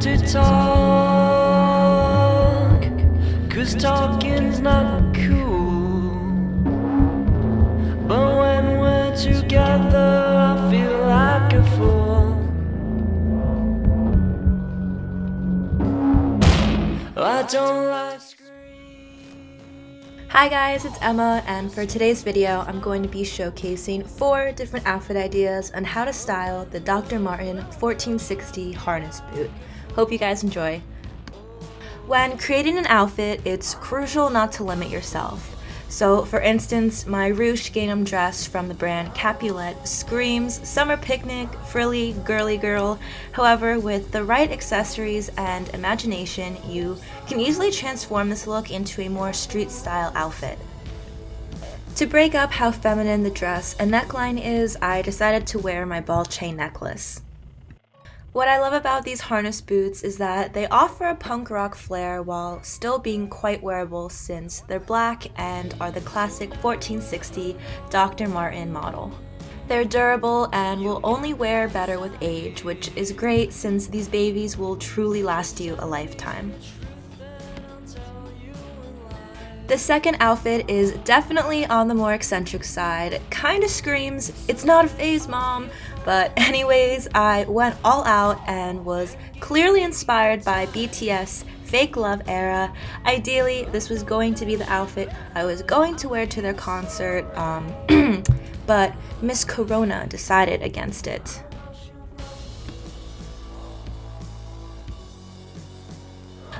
to talk, 'cause talking's not cool. But when we're together, I feel like a fool. I don't like Hi guys, it's Emma, and for today's video, I'm going to be showcasing 4 different outfit ideas on how to style the Dr. Martens 1460 harness boot. Hope you guys enjoy. When creating an outfit, it's crucial not to limit yourself. So for instance, my ruche gingham dress from the brand Capulet screams summer picnic, frilly, girly girl. However, with the right accessories and imagination, you can easily transform this look into a more street style outfit. To break up how feminine the dress and neckline is, I decided to wear my ball chain necklace. What I love about these harness boots is that they offer a punk rock flair while still being quite wearable since they're black and are the classic 1460 Dr. Martens model. They're durable and will only wear better with age, which is great since these babies will truly last you a lifetime. The second outfit is definitely on the more eccentric side. Kinda screams, "It's not a phase, mom." But anyways, I went all out and was clearly inspired by BTS Fake Love era. Ideally, this was going to be the outfit I was going to wear to their concert, but Miss Corona decided against it.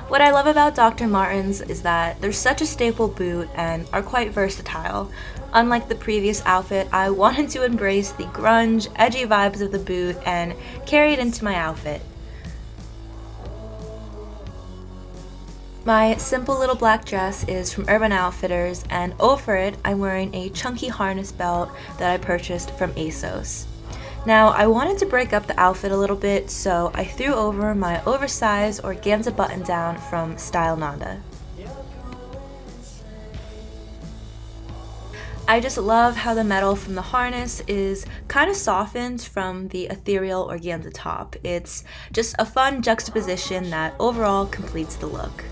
What I love about Dr. Martens is that they're such a staple boot and are quite versatile. Unlike the previous outfit, I wanted to embrace the grunge, edgy vibes of the boot and carry it into my outfit. My simple little black dress is from Urban Outfitters, and over it I'm wearing a chunky harness belt that I purchased from ASOS. Now, I wanted to break up the outfit a little bit, so I threw over my oversized organza button-down from Style Nanda. I just love how the metal from the harness is kind of softened from the ethereal organza top. It's just a fun juxtaposition that overall completes the look.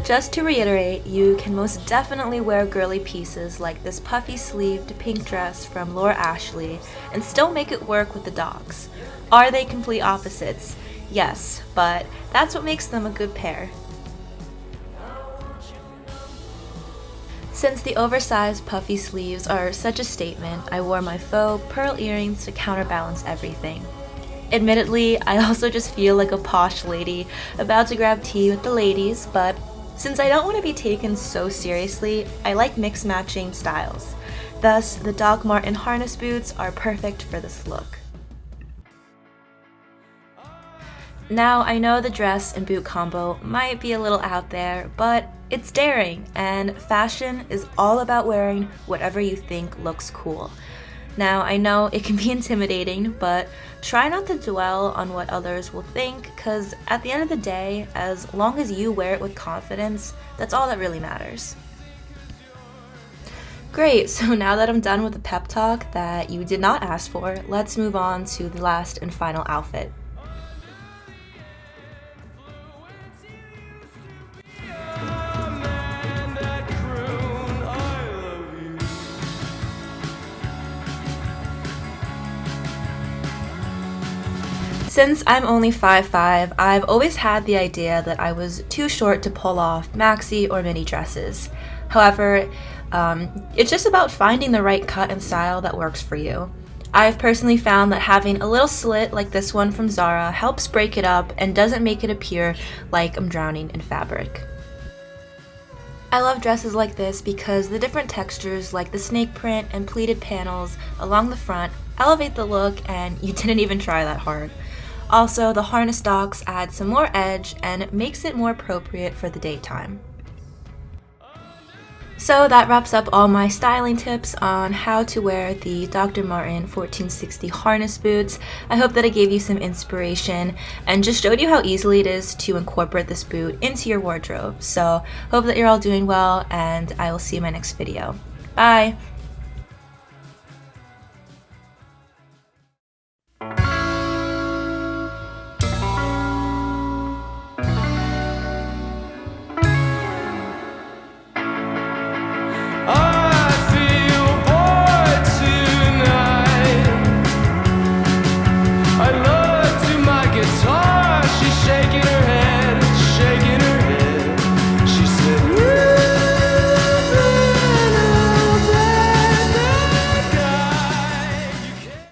Just to reiterate, you can most definitely wear girly pieces like this puffy sleeved pink dress from Laura Ashley and still make it work with the dogs. Are they complete opposites? Yes, but that's what makes them a good pair. Since the oversized puffy sleeves are such a statement, I wore my faux pearl earrings to counterbalance everything. Admittedly, I also just feel like a posh lady about to grab tea with the ladies, but since I don't want to be taken so seriously, I like mix-matching styles. Thus, the Doc Martens harness boots are perfect for this look. Now, I know the dress and boot combo might be a little out there, but it's daring, and fashion is all about wearing whatever you think looks cool. Now, I know it can be intimidating, but try not to dwell on what others will think, because at the end of the day, as long as you wear it with confidence, that's all that really matters. Great, so now that I'm done with the pep talk that you did not ask for, let's move on to the last and final outfit. Since I'm only 5'5", I've always had the idea that I was too short to pull off maxi or mini dresses. However, it's just about finding the right cut and style that works for you. I've personally found that having a little slit like this one from Zara helps break it up and doesn't make it appear like I'm drowning in fabric. I love dresses like this because the different textures like the snake print and pleated panels along the front elevate the look, and you didn't even try that hard. Also, the harness docks add some more edge and makes it more appropriate for the daytime. So that wraps up all my styling tips on how to wear the Dr. Martens 1460 harness boots. I hope that I gave you some inspiration and just showed you how easily it is to incorporate this boot into your wardrobe. So hope that you're all doing well, and I will see you in my next video. Bye!